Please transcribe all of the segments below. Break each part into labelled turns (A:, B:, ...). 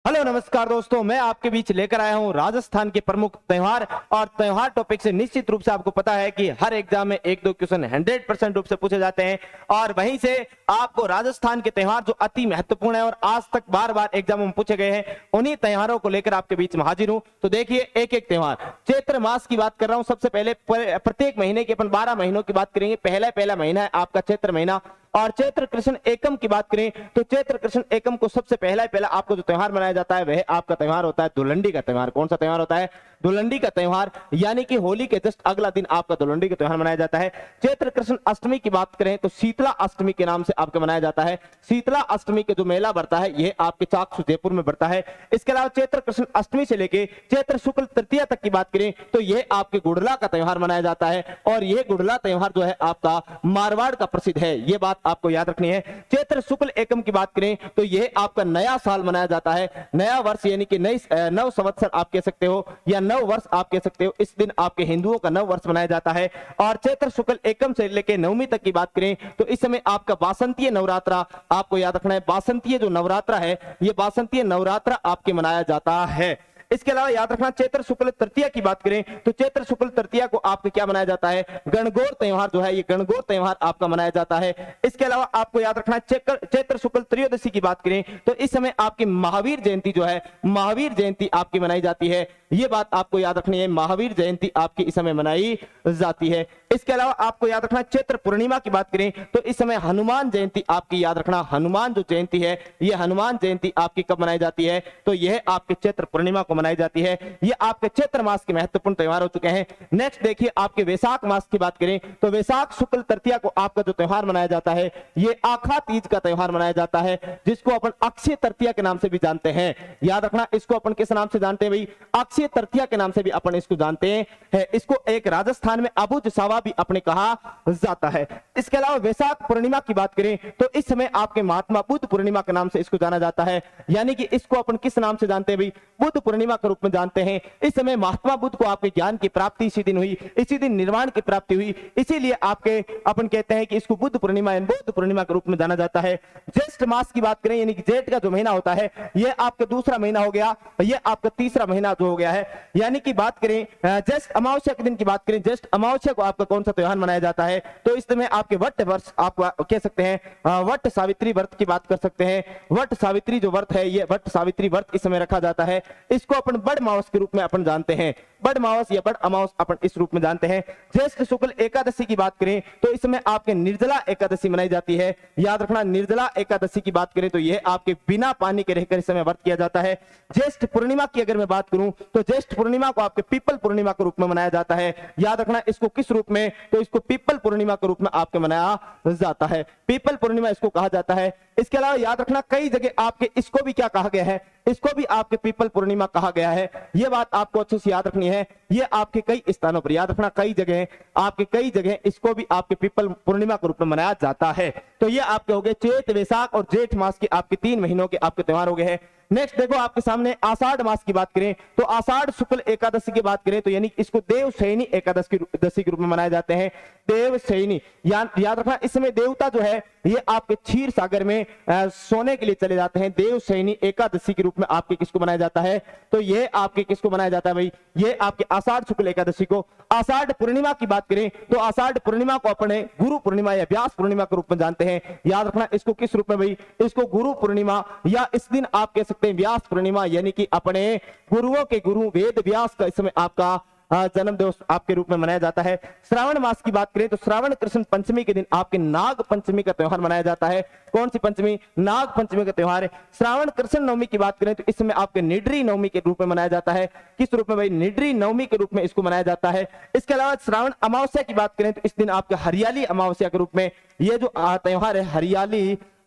A: Hello नमस्कार दोस्तों, मैं आपके बीच लेकर आया हूं राजस्थान के प्रमुख त्योहार और त्योहार टॉपिक से। निश्चित रूप से आपको पता है कि हर एग्जाम में एक दो क्वेश्चन 100% रूप से पूछे जाते हैं और वहीं से आपको राजस्थान के त्योहार जो अति महत्वपूर्ण है और आज तक बार बार एग्जामों में पूछे गए हैं, उन्हीं त्योहारों को लेकर आपके बीच में हाजिर हूं। तो देखिए, एक एक त्योहार, चैत्र मास की बात कर रहा हूं। सबसे पहले प्रत्येक महीने की अपन 12 महीनों की बात करेंगे। पहला महीना है आपका चैत्र महीना और चैत्र कृष्ण एकम की बात करें तो चैत्र कृष्ण एकम को सबसे पहला आपको जो त्योहार मनाया जाता है वह आपका त्योहार होता है धुलंडी का त्योहार। कौन सा त्योहार होता है? धुलंडी का त्योहार, यानी कि होली के जस्ट अगला दिन आपका धुलंडी का त्योहार मनाया जाता है। चैत्र कृष्ण अष्टमी की बात करें तो शीतला अष्टमी के नाम से आपका मनाया जाता है। शीतला अष्टमी के जो मेला बढ़ता है यह आपके चाकसू जयपुर में बढ़ता है। इसके अलावा चैत्र कृष्ण अष्टमी से लेके चैत्र शुक्ल तृतीया तक की बात करें तो यह आपके गुड़ला का त्योहार मनाया जाता है और यह गुड़ला त्योहार जो है आपका मारवाड़ का प्रसिद्ध है। यह बात आपको याद रखनी है। चैत्र शुक्ल एकम की बात करें तो यह आपका नया साल मनाया जाता है, नया वर्ष, यानी कि नव संवत्सर आप कह सकते हो या नव वर्ष आप कह सकते हो। इस दिन आपके हिंदुओं का नव वर्ष मनाया जाता है। और चैत्र शुक्ल एकम से लेकर नवमी तक की बात करें तो इस समय आपका बासंतीय नवरात्रा आपको याद रखना है। बासंतीय जो नवरात्रा है यह बासंतीय नवरात्रा आपके मनाया जाता है। इसके अलावा याद रखना, चैत्र शुक्ल तृतीया की बात करें तो चैत्र शुक्ल तृतीया को आपके क्या मनाया जाता है? गणगौर त्योहार जो है ये गणगौर त्योहार आपका मनाया जाता है। इसके अलावा आपको याद रखना, चैत्र शुक्ल त्रयोदशी की बात करें तो इस समय आपकी महावीर जयंती जो है, महावीर जयंती आपकी मनाई जाती है। ये बात आपको याद रखनी है, महावीर जयंती आपकी इस समय मनाई जाती है। इसके अलावा आपको याद रखना, चैत्र पूर्णिमा की बात करें तो इस समय हनुमान जयंती आपकी याद रखना, हनुमान जो जयंती है यह हनुमान जयंती आपकी कब मनाई जाती है? तो यह आपके चैत्र पूर्णिमा को मनाई जाती है। ये आपके चैत्र मास के महत्वपूर्ण त्योहार हो चुके हैं। नेक्स्ट देखिए, आपके वैशाख मास की बात करें तो वैशाख शुक्ल तृतीया को आपका जो त्योहार मनाया जाता है ये आखा तीज का त्योहार मनाया जाता है, जिसको अपन अक्षय तृतीया के नाम से भी जानते हैं। याद रखना, इसको अपन किस नाम से जानते हैं भाई? अक्षय तृतीया के नाम से भी अपन इसको जानते हैं। इसको एक राजस्थान में अबुझ सावा भी अपने कहा जाता है। इसके अलावा वैशाख पूर्णिमा की बात करें तो इस समय आपके महात्मा बुद्ध पूर्णिमा के नाम से इसको जाना जाता है, यानी कि इसको अपन किस नाम से जानते हैं भाई? बुद्ध पूर्णिमा के रूप में जानते हैं। इस समय महात्मा बुद्ध को आपके ज्ञान की प्राप्ति इसी दिन हुई, इसी दिन निर्वाण की प्राप्ति हुई, इसीलिए आपके अपन कहते हैं कि इसको बुद्ध पूर्णिमा या बौद्ध पूर्णिमा के रूप में जाना जाता है। ज्येष्ठ मास की बात करें, यानी कि जेठ का जो महीना होता है यह आपका दूसरा महीना हो गया, यह आपका तीसरा महीना जो हो गया है। यानी कि बात करें ज्येष्ठ अमावस्या के दिन की बात करें, ज्येष्ठ अमावस्या को आपका कौन सा त्योहार मनाया जाता है? तो इस समय आपके वट वर्ष आप कह सकते हैं, वट सावित्री व्रत की बात कर सकते हैं। वट सावित्री जो व्रत है यह वट सावित्री व्रत इस समय रखा जाता है। इसको अपन बड़ मावस के रूप में अपन जानते हैं, बड़ मावस या बड़ अमावस अपन इस रूप में जानते हैं। ज्येष्ठ शुक्ल एकादशी की बात करें तो इसमें आपके निर्जला एकादशी मनाई जाती है। याद रखना, निर्जला एकादशी की बात करें तो यह आपके बिना पानी के रहकर इस समय व्रत किया जाता है। ज्येष्ठ पूर्णिमा की अगर मैं बात करूं तो ज्येष्ठ पूर्णिमा को आपके पीपल पूर्णिमा के रूप में मनाया जाता है। याद रखना, इसको किस रूप में? तो इसको पीपल पूर्णिमा के रूप में आपके मनाया जाता है, पीपल पूर्णिमा इसको कहा जाता है। इसके अलावा याद रखना, कई जगह आपके इसको भी क्या कहा गया है? इसको भी आपके पीपल पूर्णिमा कहा गया है। यह बात आपको अच्छे से याद रखनी है। यह आपके कई स्थानों पर, याद रखना, कई जगह आपके कई जगह इसको भी आपके पीपल पूर्णिमा के रूप में मनाया जाता है। तो ये आपके हो गए चैत, वैशाख और जेठ मास के आपके 3 महीनों के आपके त्योहार हो गए हैं। नेक्स्ट देखो, आपके सामने आषाढ़ मास की बात करें तो आषाढ़ शुक्ल एकादशी की बात करें तो यानी इसको देवशयनी एकादशी के रूप में मनाए जाते हैं। देवशयनी, याद रखना, इसमें देवता जो है ये आपके क्षीर सागर में सोने के लिए चले जाते हैं। देवशयनी एकादशी के रूप में आपके किसको मनाया जाता है? तो ये आपके किसको मनाया जाता है भाई? ये आपके आषाढ़ शुक्ल एकादशी को। आषाढ़ पूर्णिमा की बात करें तो आषाढ़ पूर्णिमा को अपने गुरु पूर्णिमा या व्यास पूर्णिमा के रूप में जानते हैं। याद रखना, इसको किस रूप में भाई? इसको गुरु पूर्णिमा या इस दिन आप कह सकते हैं व्यास पूर्णिमा, यानी कि अपने गुरुओं के गुरु वेद व्यास का इस समय आपका जन्म दिवस आपके रूप में मनाया जाता है। श्रावण मास की बात करें तो श्रावण कृष्ण पंचमी के दिन आपके नाग पंचमी का त्योहार मनाया जाता है। कौन सी पंचमी? नाग पंचमी का त्योहार है। श्रावण कृष्ण नवमी की बात करें तो इसमें आपके निड्री नवमी के रूप में मनाया जाता है। किस रूप में भाई? निड्री नवमी के रूप में इसको मनाया जाता है। इसके अलावा श्रावण अमावस्या की बात करें तो इस दिन आपके हरियाली अमावस्या के रूप में यह जो त्योहार है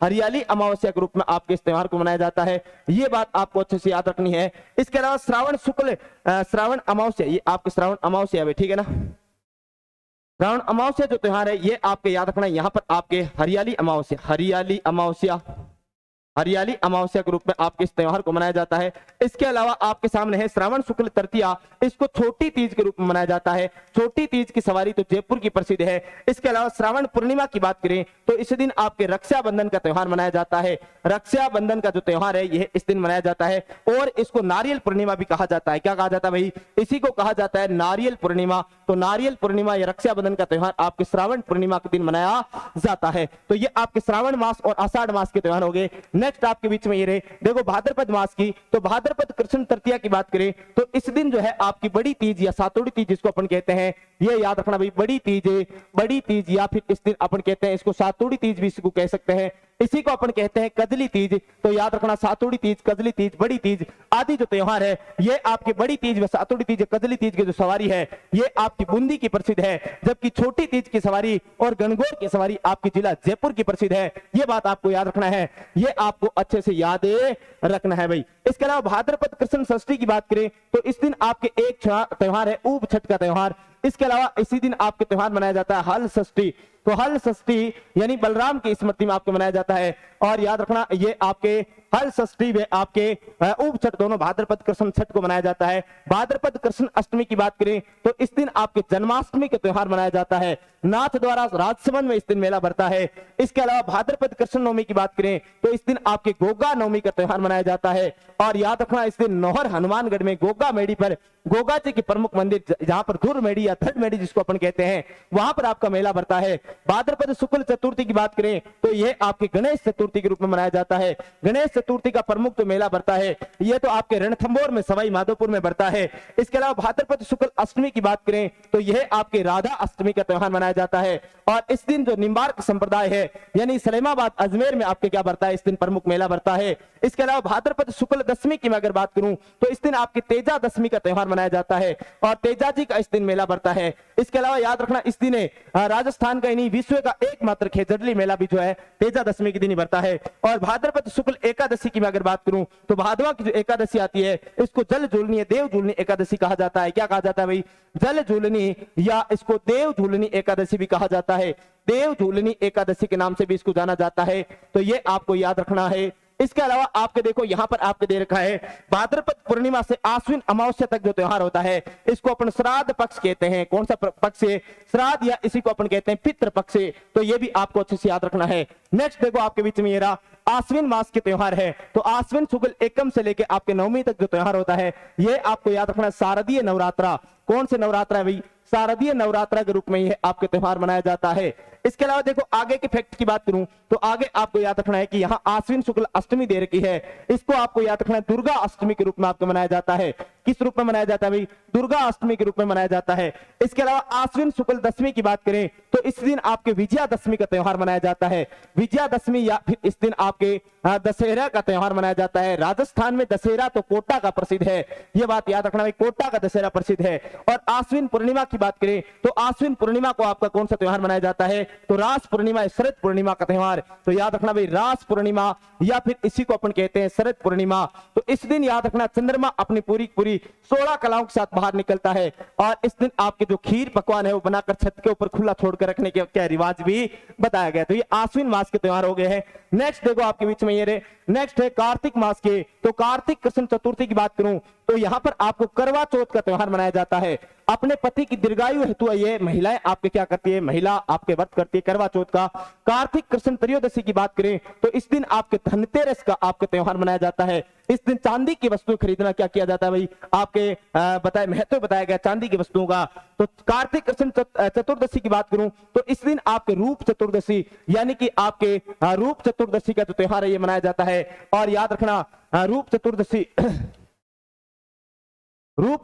A: हरियाली अमावस्या के रूप में आपके इस त्योहार को मनाया जाता है। ये बात आपको अच्छे से याद रखनी है। इसके अलावा श्रावण शुक्ल श्रावण अमावस्या, ये आपके श्रावण अमावस्या है, ठीक है ना? श्रावण अमावस्या जो त्योहार है ये आपके याद रखना, यहाँ पर आपके हरियाली अमावस्या हरियाली अमावस्या के रूप में आपके इस त्योहार को मनाया जाता है। इसके अलावा आपके सामने है श्रावण शुक्ल तृतीया, इसको छोटी तीज के रूप में मनाया जाता है। छोटी तीज की सवारी तो जयपुर की प्रसिद्ध है। इसके अलावा श्रावण पूर्णिमा की बात करें तो इस दिन आपके रक्षाबंधन का त्योहार मनाया जाता है। रक्षाबंधन का जो त्योहार है यह इस दिन मनाया जाता है और इसको नारियल पूर्णिमा भी कहा जाता है। क्या कहा जाता है भाई? इसी को कहा जाता है नारियल पूर्णिमा। तो नारियल पूर्णिमा या रक्षाबंधन का त्योहार आपके श्रावण पूर्णिमा के दिन मनाया जाता है। तो ये आपके श्रावण मास और आषाढ़ मास के त्योहार हो गए। नेक्स्ट आपके बीच में ये रहे, देखो भाद्रपद मास की, तो भाद्रपद कृष्ण तृतीया की बात करें तो इस दिन जो है आपकी बड़ी तीज या सातोड़ी तीज जिसको अपन कहते हैं, ये याद रखना भाई, बड़ी तीज या फिर इस दिन अपन कहते हैं इसको सातोड़ी तीज भी इसको कह सकते हैं। इसी को अपन कहते हैं कजली तीज। तो याद रखना सातोड़ी तीज, कजली तीज, बड़ी तीज आदि जो त्योहार है ये आपकी बड़ी तीज व सातोड़ी तीज, कजली तीज की जो सवारी है ये आपकी बूंदी की प्रसिद्ध है, जबकि छोटी तीज की सवारी और गणगौर की सवारी आपकी जिला जयपुर की प्रसिद्ध है। ये बात आपको याद रखना है, ये आपको अच्छे से याद रखना है भाई। इसके अलावा भाद्रपद कृष्ण षष्ठी की बात करें तो इस दिन आपके एक त्योहार है ऊब छठ का त्योहार। इसके अलावा इसी दिन आपके त्योहार मनाया जाता है हल षष्ठी। तो हल षष्ठी यानी बलराम की स्मृति में आपको मनाया जाता है। और याद रखना ये आपके हल षष्ठी में आपके ऊब छठ दोनों भाद्रपद कृष्ण छठ को मनाया जाता है। भाद्रपद कृष्ण अष्टमी की बात करें तो इस दिन आपके जन्माष्टमी का त्योहार मनाया जाता है। नाथ द्वारा राजसमंद में इस दिन मेला भरता है। इसके अलावा भाद्रपद कृष्ण नवमी की बात करें तो इस दिन आपके गोगा नवमी का त्योहार मनाया जाता है। और याद रखना इस दिन नौहर हनुमानगढ़ में गोगा मेड़ी पर गोगा जी की प्रमुख मंदिर जहां पर धुर मेड़ी या थर्ड मेड़ी जिसको अपन कहते हैं वहां पर आपका मेला भरता है। भाद्रपद शुक्ल चतुर्थी की बात करें तो यह आपके गणेश चतुर्थी के रूप में मनाया जाता है। गणेश चतुर्थी का प्रमुख तो मेला भरता है यह तो आपके रणथंभौर में सवाई माधोपुर में भरता है। इसके अलावा भाद्रपद शुक्ल अष्टमी की बात करें तो यह आपके राधा अष्टमी का त्योहार मनाया जाता है। और इस दिन जो निम्बार्क संप्रदाय है यानी सलेमाबाद अजमेर में आपके क्या भरता है, इस दिन प्रमुख मेला भरता है। इसके अलावा भाद्रपद शुक्ल दशमी की मैं अगर बात करूं तो इस दिन आपकी तेजा दशमी का त्योहार मनाया जाता है और तेजा जी का इस दिन मेला भरता है। इसके अलावा याद रखना इस दिन राजस्थान का नहीं विश्व का एकमात्र खेजड़ली मेला भी जो है तेजा दशमी के दिन ही भरता है। और भाद्रपद शुक्ल एकादशी की मैं अगर बात करूं तो भादवा की जो एकादशी आती है इसको जल झूलनी देव झूलनी एकादशी कहा जाता है। क्या कहा जाता है भाई? जल झूलनी या इसको देव झूलनी एकादशी भी कहा जाता है। देव झूलनी एकादशी के नाम से भी इसको जाना जाता है। तो ये आपको याद रखना है। इसके अलावा आपके देखो यहां पर आपके दे रखा है भाद्रपद पूर्णिमा से आश्विन अमावस्या तक जो त्योहार होता है इसको अपन श्राद्ध पक्ष कहते हैं। कौन सा पक्ष है? श्राद्ध, या इसी को अपन कहते हैं पितृ पक्ष। तो ये भी आपको अच्छे से याद रखना है। नेक्स्ट देखो आपके बीच में ये रहा आश्विन मास के त्योहार है। तो आश्विन शुक्ल एकम से लेकर आपके नवमी तक जो त्योहार होता है ये आपको याद रखना है शारदीय नवरात्रा। कौन से नवरात्रा है भाई? शारदीय नवरात्रा के रूप में यह आपके त्योहार मनाया जाता है। इसके अलावा देखो आगे के फैक्ट की बात करूं तो आगे आपको याद रखना है कि यहाँ आश्विन शुक्ल अष्टमी दे रखी है, इसको आपको याद रखना है दुर्गा अष्टमी के रूप में आपको मनाया जाता है। किस रूप में मनाया जाता है भाई? दुर्गा अष्टमी के रूप में मनाया जाता है। इसके अलावा आश्विन शुक्ल दशमी की बात करें तो इस दिन आपके विजयादशमी का त्योहार मनाया जाता है। विजयादशमी या फिर इस दिन आपके दशहरा का त्योहार मनाया जाता है। राजस्थान में दशहरा तो कोटा का प्रसिद्ध है, यह बात याद रखना भाई, कोटा का दशहरा प्रसिद्ध है। और आश्विन पूर्णिमा की बात करें तो आश्विन पूर्णिमा को आपका कौन सा त्योहार मनाया जाता है? तो रास पूर्णिमा, शरद पूर्णिमा का त्योहार। तो याद रखना भाई रास पूर्णिमा या फिर इसी को अपन कहते हैं शरद पूर्णिमा। तो इस दिन याद रखना चंद्रमा अपनी पूरी 16 कलाओं के साथ बाहर निकलता है और इस दिन आपके जो खीर पकवान है वो बनाकर छत के ऊपर खुला छोड़कर रखने के क्या रिवाज भी बताया गया। तो ये आश्विन मास के त्योहार हो गए हैं। नेक्स्ट देखो आपके बीच में ये रहे, नेक्स्ट है कार्तिक मास के। तो कार्तिक कृष्ण चतुर्थी की बात करूं तो यहां पर आपको करवा चौथ का त्योहार मनाया जाता है। अपने पति की दीर्घायु हेतु ये महिलाएं आपके क्या करती है, महिला आपके व्रत करती है करवा चौथ का। कार्तिक कृष्ण त्रयोदशी की बात करें तो इस दिन आपके धनतेरस का आपका त्योहार मनाया जाता है। इस दिन चांदी की वस्तु खरीदना क्या किया जाता है भाई? आपके बताए महत्व बताया गया चांदी की वस्तुओं का। तो कार्तिक कृष्ण चतुर्दशी की बात करूं तो इस दिन आपके रूप चतुर्दशी यानी कि आपके रूप चतुर्दशी का जो त्योहार है ये मनाया जाता है। और याद रखना रूप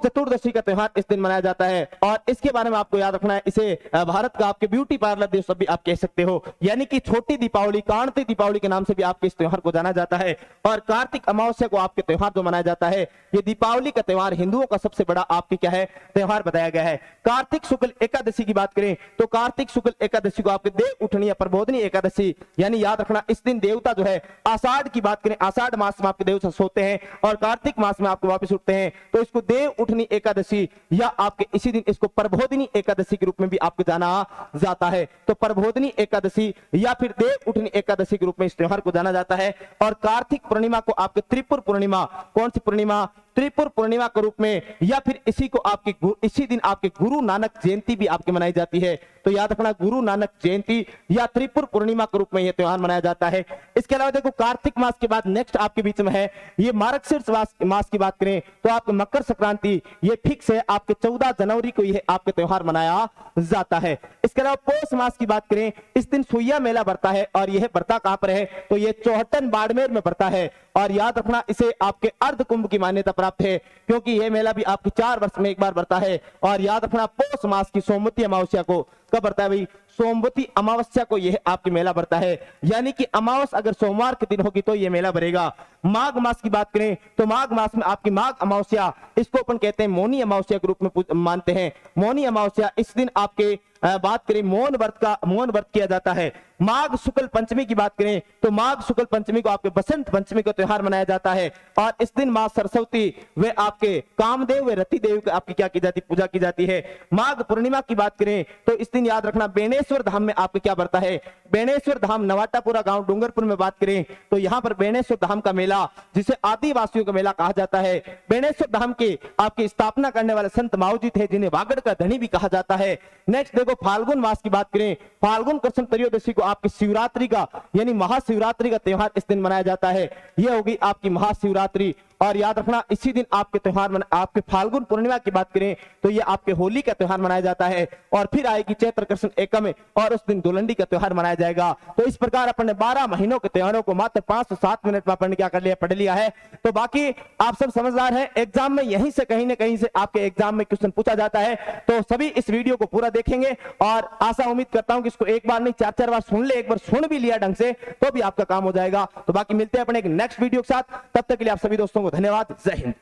A: चतुर्दशी का त्योहार इस दिन मनाया जाता है। और इसके बारे में आपको याद रखना है, इसे भारत का आपके ब्यूटी पार्लर दिवस भी आप कह सकते हो, यानी कि छोटी दीपावली, कांति दीपावली के नाम से भी आपके इस त्योहार को जाना जाता है। और कार्तिक अमावस्या को आपके त्योहार जो मनाया जाता है ये दीपावली का त्योहार हिंदुओं का सबसे बड़ा आपकी क्या है त्योहार बताया गया है। कार्तिक शुक्ल एकादशी की बात करें तो कार्तिक शुक्ल एकादशी को आपके देव उठनी या प्रबोधनी एकादशी, यानी याद रखना इस दिन देवता जो है आषाढ़ की बात करें, आषाढ़ मास में आपके देवता सोते हैं और कार्तिक मास में आपको वापस उठते हैं तो इसको देव देव उठनी एकादशी या आपके इसी दिन इसको प्रबोधिनी एकादशी के रूप में भी आपको जाना जाता है। तो प्रबोधिनी एकादशी या फिर देव उठनी एकादशी के रूप में इस त्योहार को जाना जाता है। और कार्तिक पूर्णिमा को आपके त्रिपुर पूर्णिमा, कौन सी पूर्णिमा? त्रिपुर पूर्णिमा के रूप में, या फिर इसी दिन आपके गुरु नानक जयंती भी आपके मनाई जाती है। तो याद रखना, गुरु नानक जयंती या त्रिपुर पूर्णिमा के रूप में यह त्योहार मनाया जाता है। इसके अलावा देखो कार्तिक मास के बाद नेक्स्ट आपके बीच में है ये मार्गशीर्ष मास की बात करें तो आपके मकर संक्रांति, ये फिक्स है आपके 14 जनवरी को यह आपके त्योहार मनाया जाता है। इसके अलावा पौष मास की बात करें, इस दिन सुइया मेला बढ़ता है और यह बढ़ता कहां पर है? तो यह चौहटन बाड़मेर में बढ़ता है। और याद रखना, इसे आपके अर्ध कुंभ की मान्यता प्राप्त है क्योंकि यह मेला भी आपके 4 वर्ष में एक बार बढ़ता है। और याद रखना, पौष मास की सोमवती अमावस्या को कब बढ़ता है भाई? सोमवती अमावस्या को यह आपकी मेला बढ़ता है, यानी कि अमावस अगर सोमवार के दिन होगी तो यह मेला बढ़ेगा। माघ मास की बात करें तो माघ मास में आपकी माघ अमावस्या, इसको अपन कहते हैं मौनी अमावस्या के रूप में मानते हैं। मौनी अमावस्या, इस दिन आपके बात करें मौन व्रत किया जाता है। माघ शुक्ल पंचमी की बात करें तो माघ शुक्ल पंचमी को आपके बसंत पंचमी का त्योहार मनाया जाता है। और इस दिन मां सरस्वती वे आपके कामदेव व रतिदेव की आपकी क्या की जाती? पूजा की जाती है। माघ पूर्णिमा की बात करें तो इस दिन याद रखना, बेणेश्वर धाम में आपके क्या बढ़ता है? बेणेश्वर धाम, नवाटापुरा गांव डूंगरपुर में बात करें तो यहां पर बेणेश्वर धाम का मेला, जिसे आदिवासियों का मेला कहा जाता है। बेणेश्वर धाम के आपकी स्थापना करने वाले संत माऊजी थे जिन्हें वागड़ का धनी भी कहा जाता है। नेक्स्ट देखो फाल्गुन मास की बात करें, फाल्गुन कृष्ण त्रयोदशी को आपकी शिवरात्रि का यानी महाशिवरात्रि का त्योहार इस दिन मनाया जाता है। यह होगी आपकी महाशिवरात्रि। और याद रखना, इसी दिन आपके त्योहार आपके फाल्गुन पूर्णिमा की बात करें तो ये आपके होली का त्योहार मनाया जाता है। और फिर आएगी चैत्र कृष्ण एकम और उस दिन दुलंडी का त्योहार मनाया जाएगा। तो इस प्रकार अपन ने 12 महीनों के त्योहारों को मात्र 5 से 7 मिनट में अपन ने क्या कर लिया? पढ़ लिया है। तो बाकी आप सब समझदार हैं, एग्जाम में यहीं से कहीं ना कहीं से आपके एग्जाम में क्वेश्चन पूछा जाता है। तो सभी इस वीडियो को पूरा देखेंगे और आशा उम्मीद करता हूं कि इसको एक बार नहीं 4-4 बार सुन ले, एक बार सुन भी लिया ढंग से तो भी आपका काम हो जाएगा। तो बाकी मिलते हैं अपने एक नेक्स्ट वीडियो के साथ, तब तक के लिए आप सभी दोस्तों को धन्यवाद। जय हिंद।